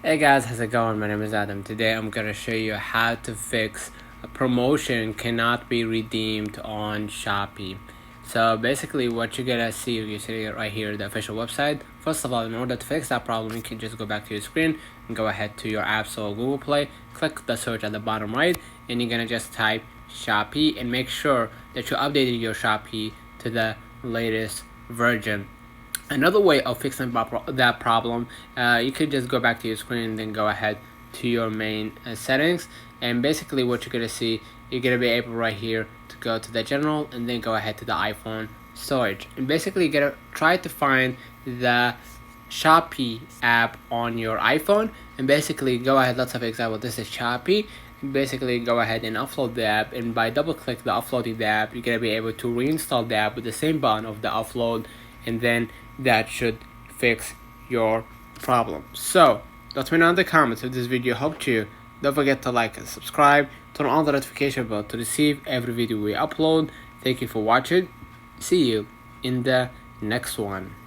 Hey guys, how's it going? My name is Adam. Today I'm gonna show you how to fix a promotion cannot be redeemed on Shopee. So basically what you're gonna see, you see it right here, the official website. First of all, in order to fix that problem, you can just go back to your screen and go ahead to your App Store or Google Play, click the search at the bottom right, and you're gonna just type Shopee and make sure that you updated your Shopee to the latest version. Another way of fixing that problem, you could just go back to your screen and then go ahead to your main settings, and basically what you're gonna see, you're gonna be able right here to go to the general and then go ahead to the iPhone storage, and basically you're gonna try to find the Shopee app on your iPhone, and basically go ahead, let's have an example, this is Shopee. Basically go ahead and upload the app, and by double click the uploading the app, you're gonna be able to reinstall the app with the same button of the upload, and then that should fix your problem. So let me know in the comments if this video helped you. Don't forget to like and subscribe, turn on the notification bell to receive every video we upload. Thank you for watching. See you in the next one.